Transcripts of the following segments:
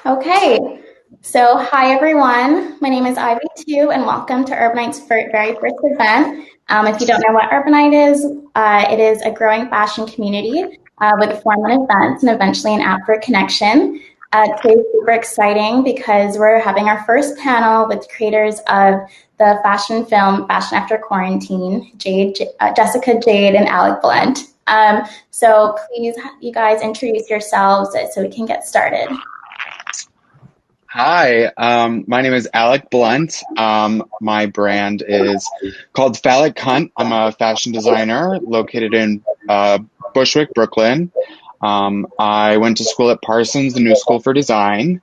Okay, so hi everyone. My name is Ivy too, and welcome to Urbanite's very first event. If you don't know what Urbanite is, it is a growing fashion community with formal events and eventually an app for connection. Today's super exciting because we're having our first panel with creators of the fashion film Fashion After Quarantine, Jessica, Jade, and Alec Blunt. So please, you guys introduce yourselves so we can get started. Hi, my name is Alec Blunt. My brand is called Phallic Cunt. I'm a fashion designer located in Bushwick, Brooklyn. I went to school at Parsons, the New School for Design,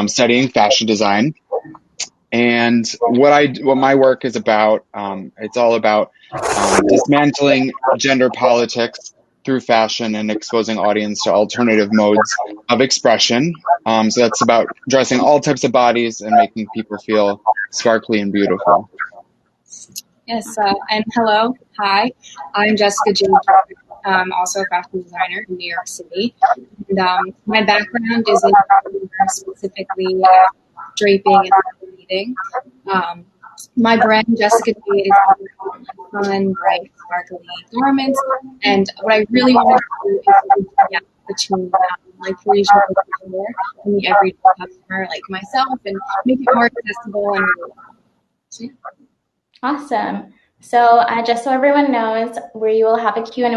studying fashion design. And what my work is about, it's all about dismantling gender politics through fashion and exposing audience to alternative modes of expression. So that's about dressing all types of bodies and making people feel sparkly and beautiful. Yes, and hello, hi, I'm Jessica Jade. I'm also a fashion designer in New York City. And my background is in specifically draping and leading. My brand, Jessica Jade, is fun, bright, sparkly garments. And what I really want to do is bridge the gap between like Parisian couture and the everyday customer like myself and make it more accessible and so, yeah. Awesome. So just so everyone knows, we will have a Q&A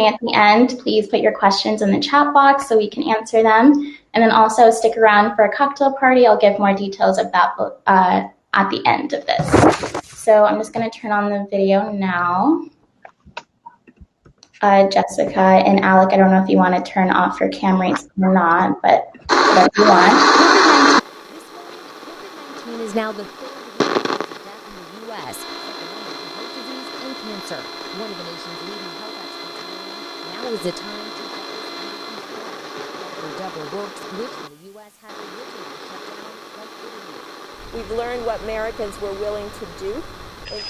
at the end. Please put your questions in the chat box so we can answer them. And then also stick around for a cocktail party. I'll give more details of that at the end of this. So I'm just going to turn on the video now. Jessica and Alec, I don't know if you want to turn off your cameras or not, but whatever you want. COVID-19 is now the third leading cause of death in the U.S., second only to heart disease and cancer. One of the nation's leading health experts warning now is the time to get this under control. Dr. Deborah Works, which in the U.S. had originally shut down like Italy. We've learned what Americans were willing to do in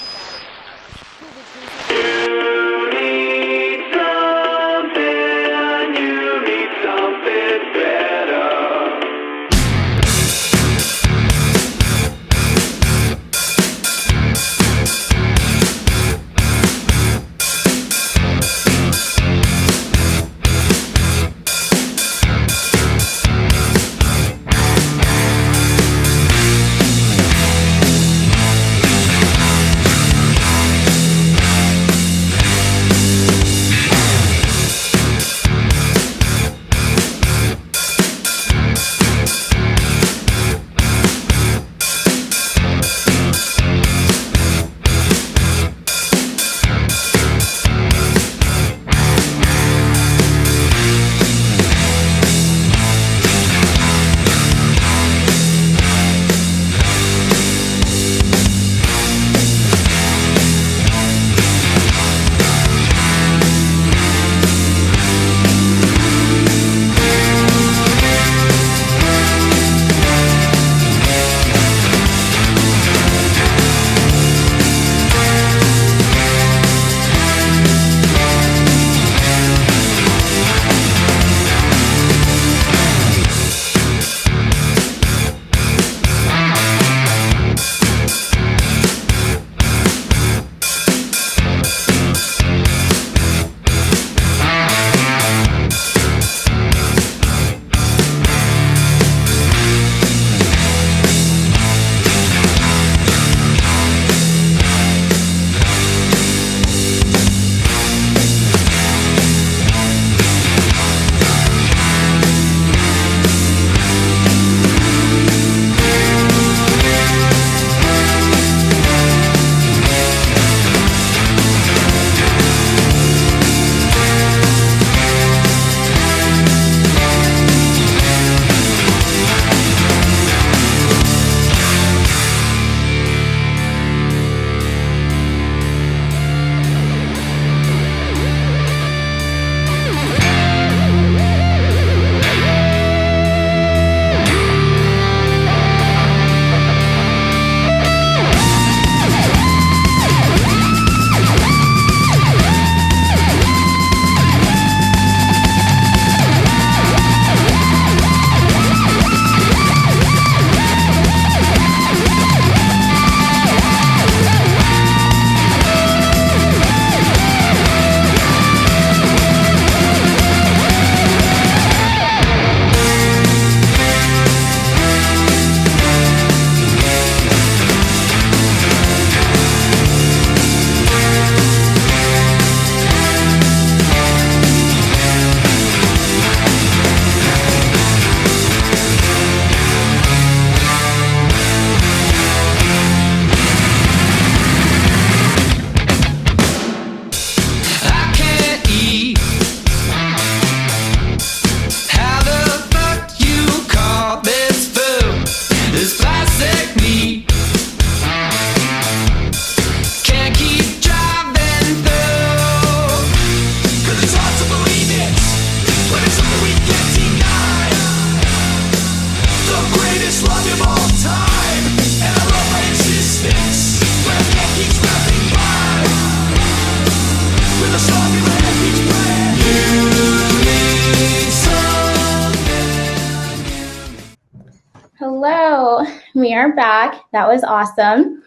We are back. That was awesome.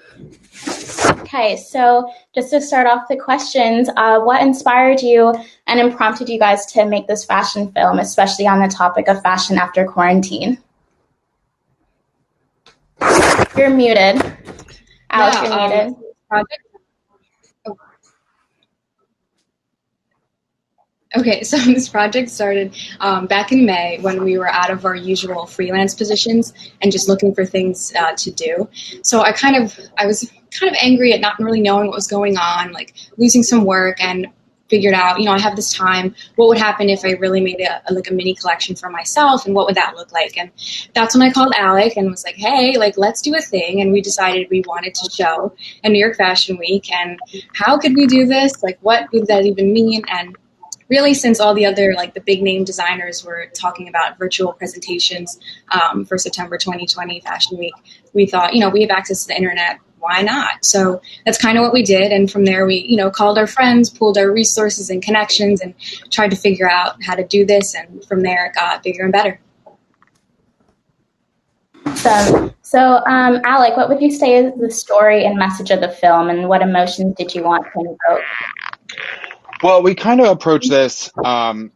Okay, so just to start off the questions, what inspired you and prompted you guys to make this fashion film, especially on the topic of fashion after quarantine? You're muted. Alex, you're muted. Project. Okay, so this project started back in May when we were out of our usual freelance positions and just looking for things to do. So I was kind of angry at not really knowing what was going on, like losing some work, and figured out, I have this time. What would happen if I really made a mini collection for myself, and what would that look like? And that's when I called Alec and was like, hey, let's do a thing. And we decided we wanted to show a New York Fashion Week, and how could we do this? What would that even mean? And really, since all the other the big name designers were talking about virtual presentations for September 2020 Fashion Week, we thought, we have access to the internet, why not? So that's kind of what we did. And from there, we, called our friends, pooled our resources and connections, and tried to figure out how to do this. And from there, it got bigger and better. Awesome. So, Alec, what would you say is the story and message of the film, and what emotions did you want to evoke? Well, we kind of approach this, crafting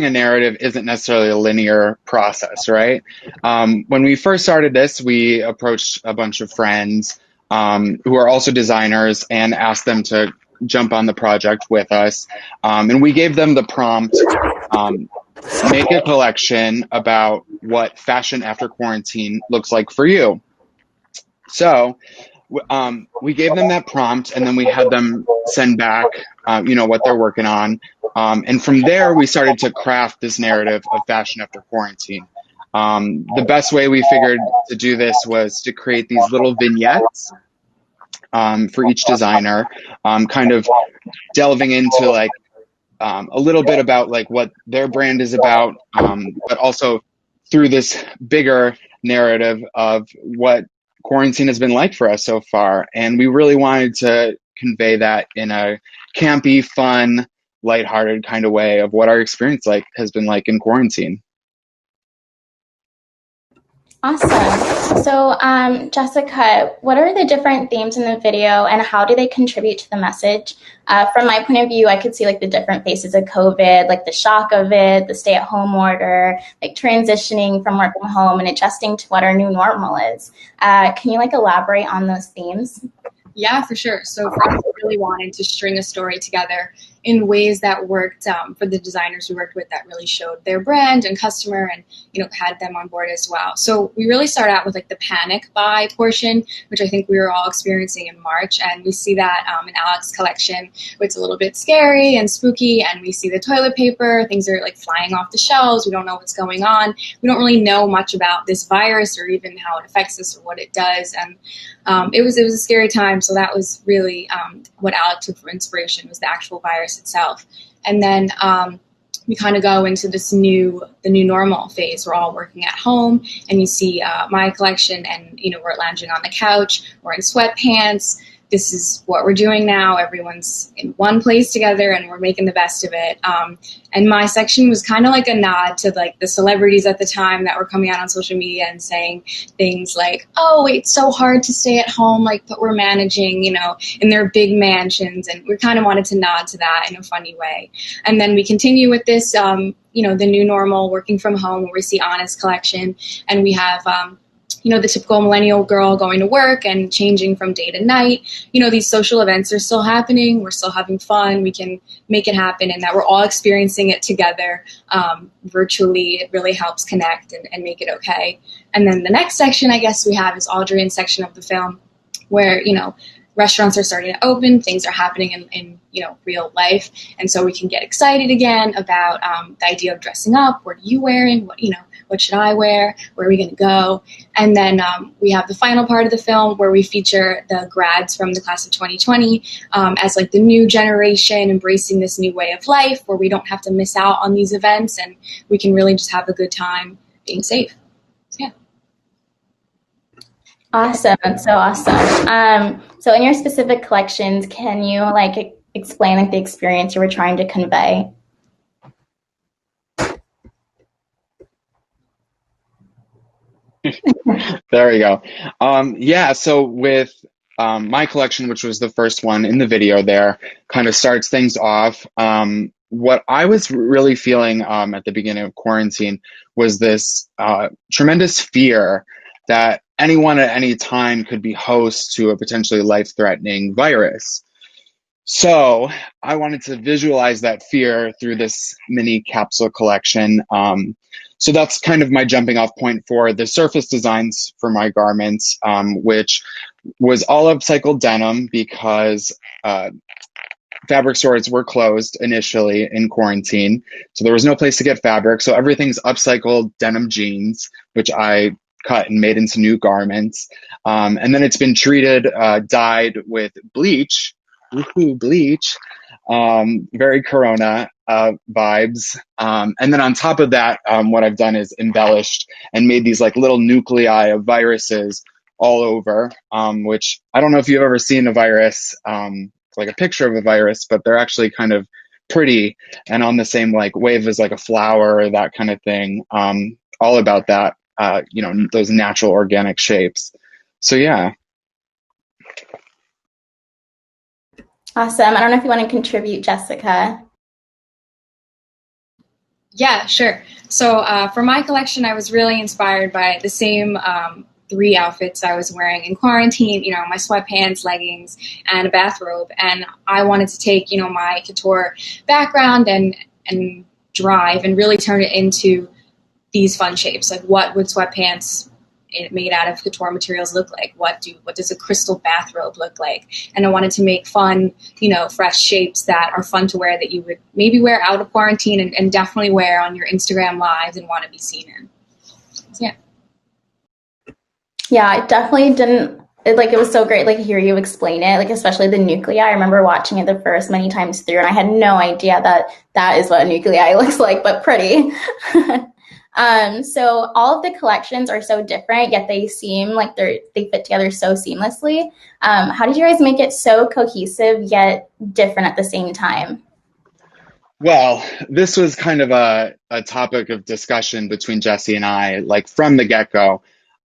a narrative isn't necessarily a linear process, right? When we first started this, we approached a bunch of friends who are also designers and asked them to jump on the project with us. And we gave them the prompt, make a collection about what fashion after quarantine looks like for you. So we gave them that prompt, and then we had them send back, what they're working on. And from there, we started to craft this narrative of fashion after quarantine. The best way we figured to do this was to create these little vignettes for each designer, kind of delving into a little bit about what their brand is about, but also through this bigger narrative of what quarantine has been like for us so far. And we really wanted to convey that in a campy, fun, lighthearted kind of way of what our experience has been like in quarantine. Awesome. So, Jessica, what are the different themes in the video, and how do they contribute to the message? From my point of view, I could see the different phases of COVID, the shock of it, the stay-at-home order, transitioning from work from home and adjusting to what our new normal is. Can you elaborate on those themes? Yeah, for sure. So for us, we really wanted to string a story together in ways that worked for the designers we worked with, that really showed their brand and customer, and had them on board as well. So we really start out with the panic buy portion, which I think we were all experiencing in March, and we see that in Alec's collection, where it's a little bit scary and spooky, and we see the toilet paper, things are flying off the shelves, we don't know what's going on, we don't really know much about this virus or even how it affects us or what it does, and it was a scary time. So that was really what Alec took for inspiration, was the actual virus itself. And then we kind of go into the new normal phase. We're all working at home, and you see my collection, and we're lounging on the couch, we're in sweatpants. This is what we're doing now. Everyone's in one place together, and we're making the best of it. And my section was kind of a nod to the celebrities at the time that were coming out on social media and saying things like, "Oh, it's so hard to stay at home, but we're managing, in their big mansions." And we kind of wanted to nod to that in a funny way. And then we continue with this, the new normal, working from home, where we see Anna's collection, and we have the typical millennial girl going to work and changing from day to night. These social events are still happening. We're still having fun. We can make it happen, and that we're all experiencing it together virtually. It really helps connect and make it okay. And then the next section, I guess, we have is Audrian's section of the film, where, restaurants are starting to open, things are happening in real life. And so we can get excited again about the idea of dressing up. What are you wearing? What should I wear? Where are we going to go? And then we have the final part of the film where we feature the grads from the class of 2020 as the new generation embracing this new way of life, where we don't have to miss out on these events, and we can really just have a good time being safe. So, yeah. Awesome. That's so awesome. So in your specific collections, can you explain the experience you were trying to convey? There we go. Yeah, so with my collection, which was the first one in the video there, kind of starts things off. What I was really feeling at the beginning of quarantine was this tremendous fear that anyone at any time could be host to a potentially life-threatening virus. So I wanted to visualize that fear through this mini capsule collection. So that's kind of my jumping off point for the surface designs for my garments, which was all upcycled denim because fabric stores were closed initially in quarantine. So there was no place to get fabric. So everything's upcycled denim jeans, which I cut and made into new garments. And then it's been treated, dyed with bleach. Woohoo, bleach. Very Corona vibes. And then on top of that, what I've done is embellished and made these like little nuclei of viruses all over, which I don't know if you've ever seen a virus, like a picture of a virus, but they're actually kind of pretty and on the same like wave as like a flower or that kind of thing. All about that, those natural organic shapes. So yeah. Awesome. I don't know if you want to contribute, Jessica. Yeah, sure. So for my collection, I was really inspired by the same three outfits I was wearing in quarantine, my sweatpants, leggings, and a bathrobe. And I wanted to take, my couture background and drive and really turn it into these fun shapes. Like, what would sweatpants made out of couture materials look like? What does a crystal bathrobe look like? And I wanted to make fun, fresh shapes that are fun to wear, that you would maybe wear out of quarantine and definitely wear on your Instagram lives and want to be seen in. So, yeah. Yeah, I definitely didn't. It was so great, like, hear you explain it, like, especially the nuclei. I remember watching it the first many times through, and I had no idea that is what a nuclei looks like, but pretty. So all of the collections are so different, yet they seem like they fit together so seamlessly. How did you guys make it so cohesive yet different at the same time? Well, this was kind of a topic of discussion between Jesse and I, like from the get-go.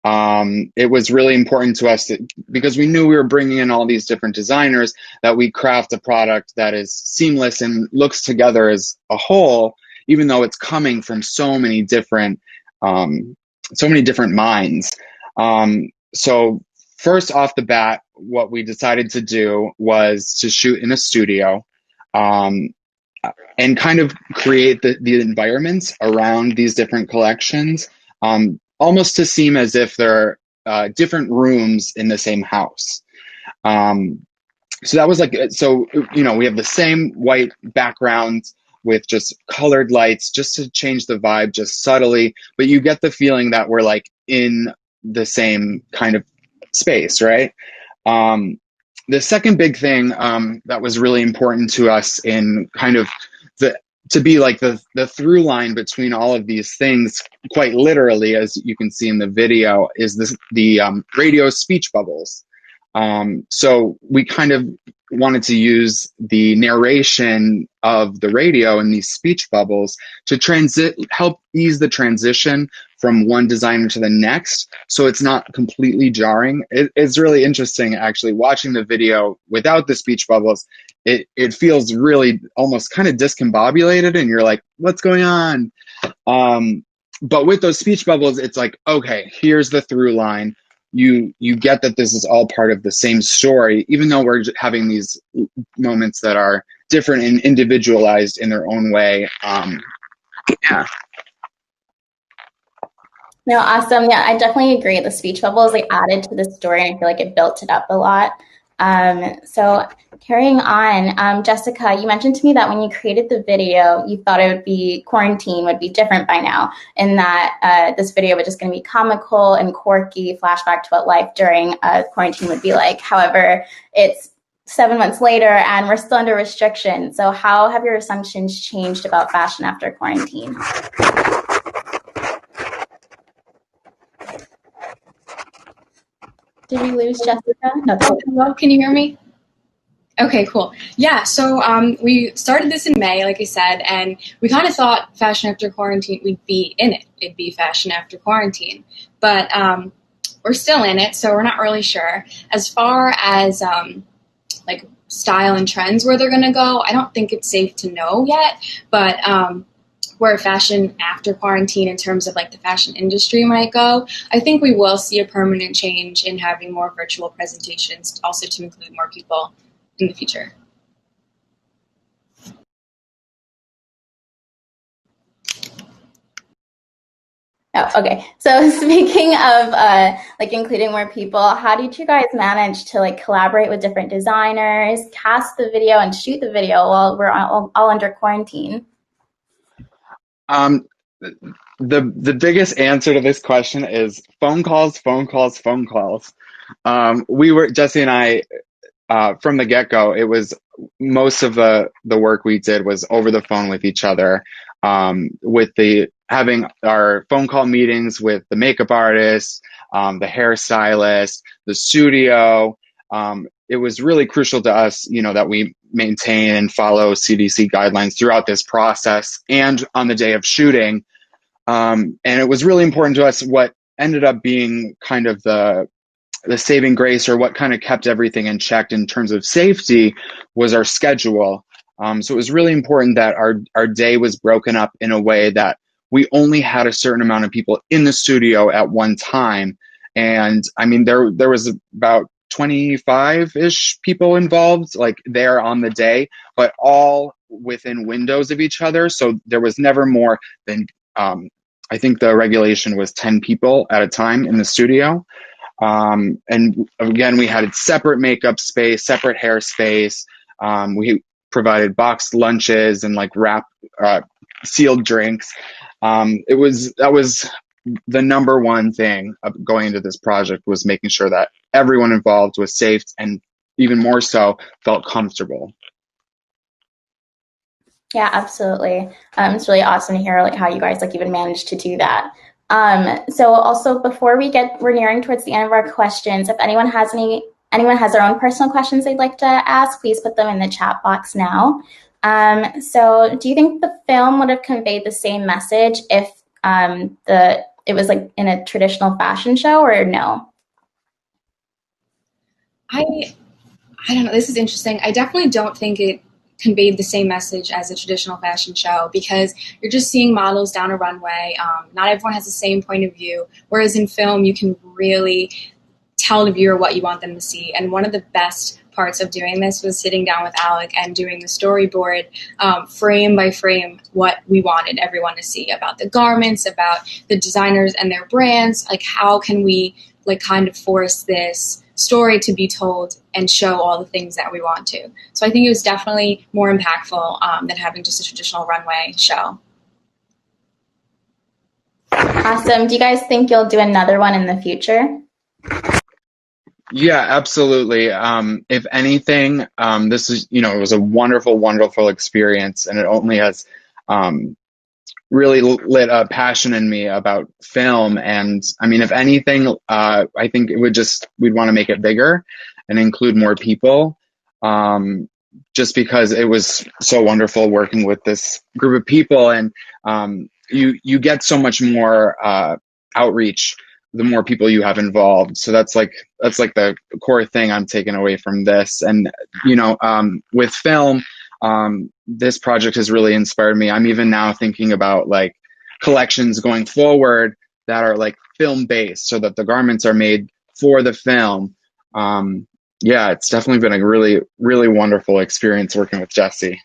It was really important to us because we knew we were bringing in all these different designers, that we craft a product that is seamless and looks together as a whole, even though it's coming from so many different minds. So first off the bat, what we decided to do was to shoot in a studio. And kind of create the environments around these different collections, almost to seem as if they're different rooms in the same house. So that was we have the same white background with just colored lights, just to change the vibe just subtly, but you get the feeling that we're like in the same kind of space, right? The second big thing that was really important to us in kind of to be like the through line between all of these things, quite literally, as you can see in the video, is the radio speech bubbles. So we kind of wanted to use the narration of the radio and these speech bubbles to help ease the transition from one designer to the next, so it's not completely jarring. It's really interesting, actually, watching the video without the speech bubbles. It feels really almost kind of discombobulated, and you're like, what's going on? But with those speech bubbles, it's like, okay, here's the through line. You get that this is all part of the same story, even though we're having these moments that are different and individualized in their own way. Yeah. No, awesome. Yeah, I definitely agree. The speech bubbles added to the story, and I feel like it built it up a lot. So carrying on, Jessica, you mentioned to me that when you created the video, you thought quarantine would be different by now, and that this video was just going to be comical and quirky, flashback to what life during quarantine would be like. However, it's 7 months later, and we're still under restriction. So how have your assumptions changed about fashion after quarantine? Did we lose Jessica? No. Hello, can you hear me? Okay, cool. Yeah, so we started this in May, like I said, and we kind of thought fashion after quarantine, we'd be in it. It'd be fashion after quarantine. but we're still in it, so we're not really sure. As far as like style and trends where they're going to go, I don't think it's safe to know yet, but where fashion after quarantine in terms of like the fashion industry might go, I think we will see a permanent change in having more virtual presentations, also to include more people in the future. Oh, okay. So speaking of like including more people, how did you guys manage to like collaborate with different designers, cast the video and shoot the video while we're all under quarantine? Um, the biggest answer to this question is phone calls, phone calls, phone calls. Jesse and I, from the get-go, it was most of the work we did was over the phone with each other, with having our phone call meetings with the makeup artist, the hairstylist, the studio. It was really crucial to us, that we maintain and follow CDC guidelines throughout this process and on the day of shooting. And it was really important to us. What ended up being kind of the saving grace, or what kind of kept everything in check in terms of safety, was our schedule. So it was really important that our day was broken up in a way that we only had a certain amount of people in the studio at one time. And I mean, there was about 25-ish people involved, like there on the day, but all within windows of each other. So there was never more than, I think the regulation was 10 people at a time in the studio. And again, we had separate makeup space, separate hair space. We provided boxed lunches and like sealed drinks. That was the number one thing of going into this project, was making sure that everyone involved was safe, and even more so felt comfortable. Yeah, absolutely. It's really awesome to hear like how you guys like even managed to do that. So also before we're nearing towards the end of our questions. If anyone has their own personal questions they'd like to ask, please put them in the chat box now. So do you think the film would have conveyed the same message if it was like in a traditional fashion show, or no? I don't know. This is interesting. I definitely don't think it conveyed the same message as a traditional fashion show, because you're just seeing models down a runway. Not everyone has the same point of view, whereas in film you can really tell the viewer what you want them to see. And one of the best parts of doing this was sitting down with Alec and doing the storyboard, frame by frame, what we wanted everyone to see about the garments, about the designers and their brands. Like, how can we like kind of force this story to be told and show all the things that we want to. So I think it was definitely more impactful than having just a traditional runway show. Awesome. Do you guys think you'll do another one in the future? Yeah, absolutely. If anything, this is, it was a wonderful, wonderful experience, and it only has really lit a passion in me about film. And I mean, if anything, I think we'd want to make it bigger and include more people, just because it was so wonderful working with this group of people. And you get so much more outreach the more people you have involved. So that's like the core thing I'm taking away from this. And with film, this project has really inspired me. I'm even now thinking about like collections going forward that are like film based, so that the garments are made for the film. Yeah, it's definitely been a really, really wonderful experience working with Jesse.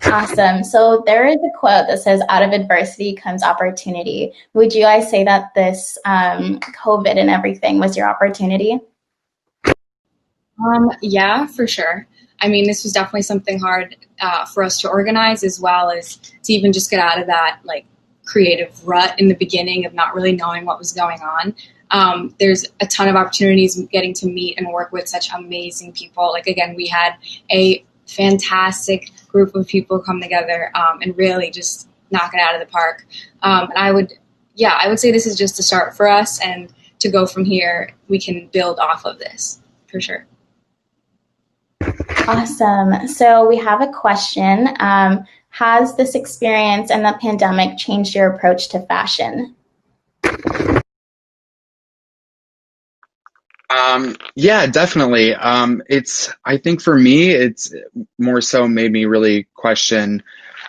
Awesome. So there is a quote that says, "Out of adversity comes opportunity." Would you guys say that this COVID and everything was your opportunity? Yeah, for sure. I mean, this was definitely something hard for us to organize, as well as to even just get out of that like creative rut in the beginning of not really knowing what was going on. There's a ton of opportunities getting to meet and work with such amazing people. Like, again, we had a fantastic group of people come together and really just knock it out of the park. And I would say this is just a start for us, and to go from here, we can build off of this for sure. Awesome. So we have a question. Has this experience and the pandemic changed your approach to fashion? Yeah, definitely. I think for me, it's more so made me really question,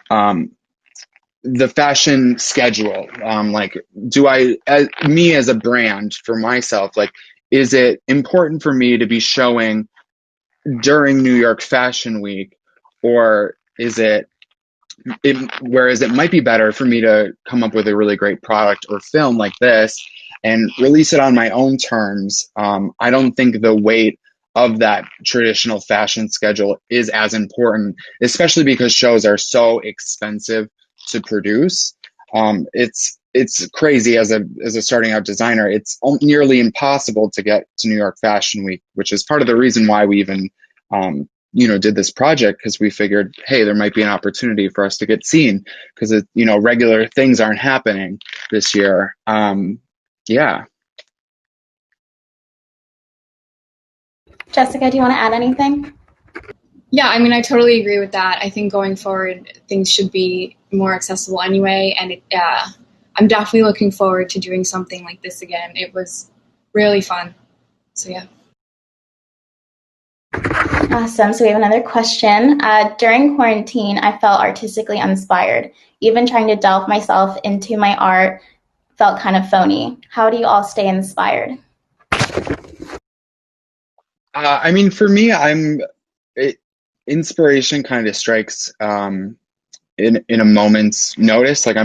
um, the fashion schedule. Like, me as a brand for myself, like, is it important for me to be showing during New York Fashion Week, or whereas it might be better for me to come up with a really great product or film like this and release it on my own terms. I don't think the weight of that traditional fashion schedule is as important, especially because shows are so expensive to produce. It's crazy as a starting out designer. It's nearly impossible to get to New York Fashion Week, which is part of the reason why we even did this project, because we figured, hey, there might be an opportunity for us to get seen, because regular things aren't happening this year. Yeah. Jessica, do you want to add anything? Yeah, I mean, I totally agree with that. I think going forward, things should be more accessible anyway. And I'm definitely looking forward to doing something like this again. It was really fun. So, yeah. Awesome. So we have another question. During quarantine, I felt artistically uninspired. Even trying to delve myself into my art felt kind of phony. How do you all stay inspired? I mean, for me, inspiration kind of strikes in a moment's notice. Like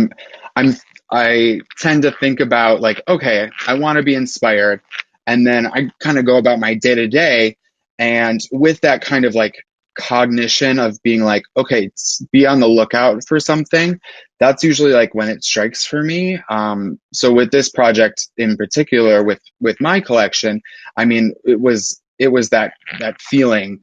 I tend to think about, like, okay, I want to be inspired, and then I kind of go about my day to day, and with that kind of like cognition of being like, okay, be on the lookout for something. That's usually like when it strikes for me. So with this project in particular, with my collection, I mean, it was that feeling,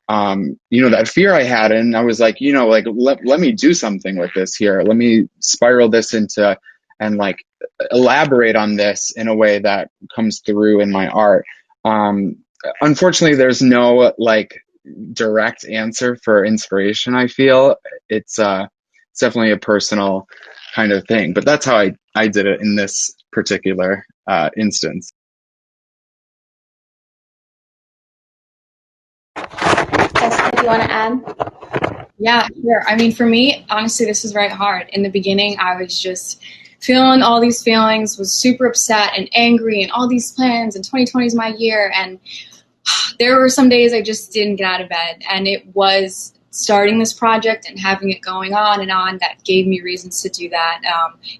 that fear I had. And I was like, like, let me do something with this here. Let me spiral this into, and like elaborate on this in a way that comes through in my art. Um, Unfortunately, there's no like direct answer for inspiration. I feel it's definitely a personal kind of thing, but that's how I did it in this particular instance. Jessica, do you want to add? Yeah, sure. I mean, for me, honestly, this was very hard. In the beginning, I was just feeling all these feelings, was super upset and angry, and all these plans, and 2020 is my year. And there were some days I just didn't get out of bed. And it was starting this project and having it going on and on that gave me reasons to do that.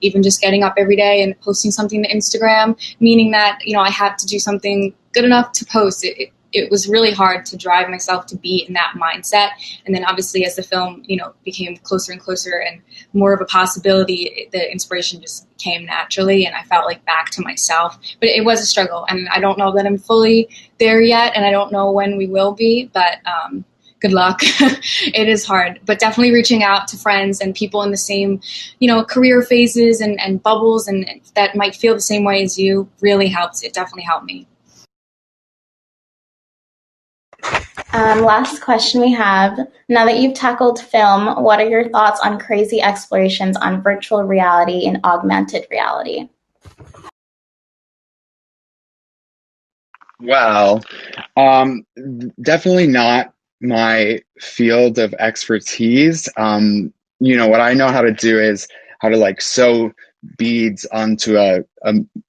Even just getting up every day and posting something to Instagram, meaning that, I had to do something good enough to post. It was really hard to drive myself to be in that mindset. And then obviously as the film, became closer and closer and more of a possibility, the inspiration just came naturally and I felt like back to myself. But it was a struggle and I don't know that I'm fully there yet and I don't know when we will be, but good luck. It is hard, but definitely reaching out to friends and people in the same, career phases and bubbles and that might feel the same way as you really helps. It definitely helped me. Last question we have. Now that you've tackled film, what are your thoughts on crazy explorations on virtual reality and augmented reality? Well, definitely not my field of expertise. What I know how to do is how to like sew beads onto a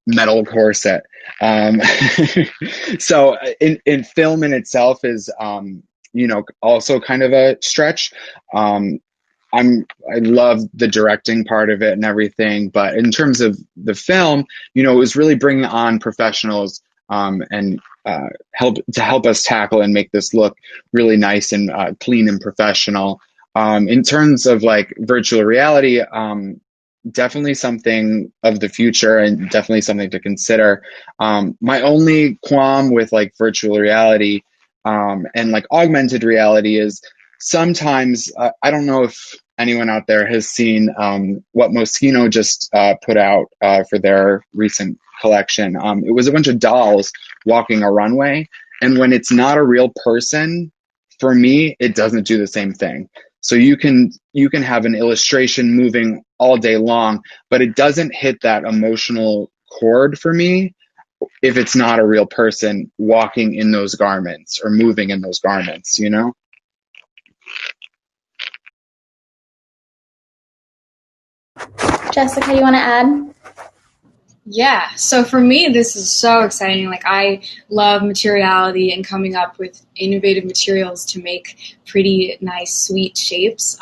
metal corset. Um, so in film in itself is, also kind of a stretch. Um, I love the directing part of it and everything, but in terms of the film, it was really bringing on professionals, and help us tackle and make this look really nice and clean and professional. In terms of like virtual reality, definitely something of the future and definitely something to consider. My only qualm with like virtual reality, and like augmented reality is sometimes, I don't know if anyone out there has seen what Moschino just put out for their recent collection. It was a bunch of dolls walking a runway, and when it's not a real person, for me, it doesn't do the same thing. So you can have an illustration moving all day long, but it doesn't hit that emotional chord for me if it's not a real person walking in those garments or moving in those garments, you know? Jessica, you want to add? Yeah, so for me, this is so exciting. Like, I love materiality and coming up with innovative materials to make pretty nice, sweet shapes.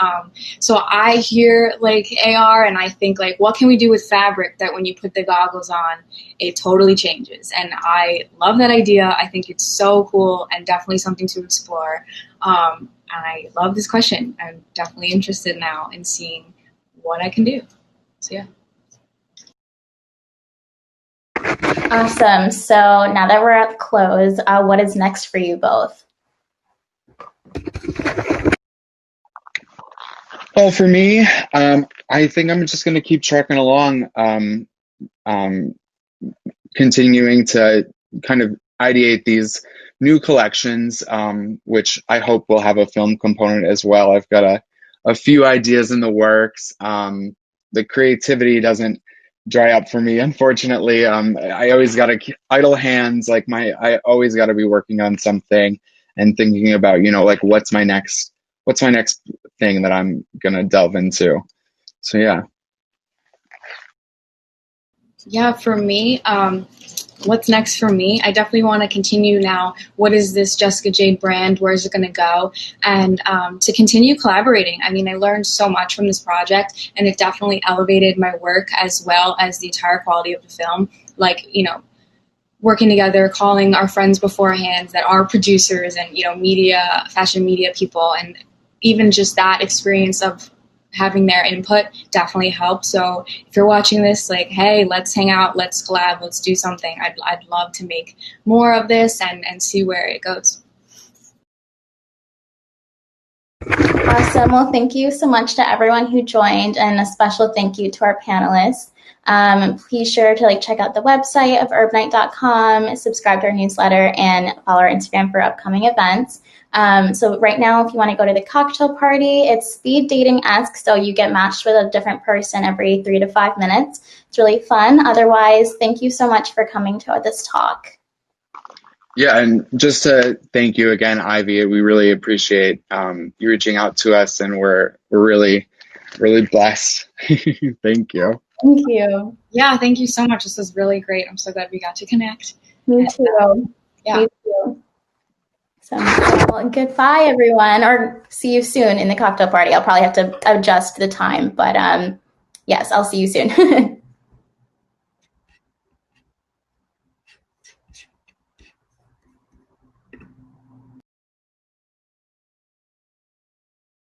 So I hear like AR and I think like, what can we do with fabric that when you put the goggles on, it totally changes? And I love that idea. I think it's so cool and definitely something to explore. And I love this question. I'm definitely interested now in seeing what I can do. So yeah. Awesome. So now that we're at the close, what is next for you both? Well, for me, I think I'm just going to keep trucking along, continuing to kind of ideate these new collections, which I hope will have a film component as well. I've got a few ideas in the works. The creativity doesn't dry up for me, unfortunately. I always got to idle hands. Like I always got to be working on something and thinking about, like what's my next thing that I'm gonna delve into. So yeah. Yeah, for me, what's next for me? I definitely want to continue now. What is this Jessica Jade brand? Where is it going to go? And to continue collaborating. I mean, I learned so much from this project, and it definitely elevated my work as well as the entire quality of the film. Like, working together, calling our friends beforehand that are producers and, media, fashion media people, and even just that experience of having their input definitely helped. So if you're watching this, like, hey, let's hang out, let's collab, let's do something. I'd love to make more of this and see where it goes. Awesome. Well, thank you so much to everyone who joined, and a special thank you to our panelists. Please sure to check out the website of urbnight.com, subscribe to our newsletter, and follow our Instagram for upcoming events. So right now, if you want to go to the cocktail party, it's speed dating-esque, so you get matched with a different person every 3 to 5 minutes. It's really fun. Otherwise, thank you so much for coming to this talk. Yeah, and just to thank you again, Ivy. We really appreciate you reaching out to us, and we're really, really blessed. Thank you. Thank you. Yeah, thank you so much. This was really great. I'm so glad we got to connect. Me too. Yeah. Me too. So, well, goodbye, everyone, or see you soon in the cocktail party. I'll probably have to adjust the time, but yes, I'll see you soon.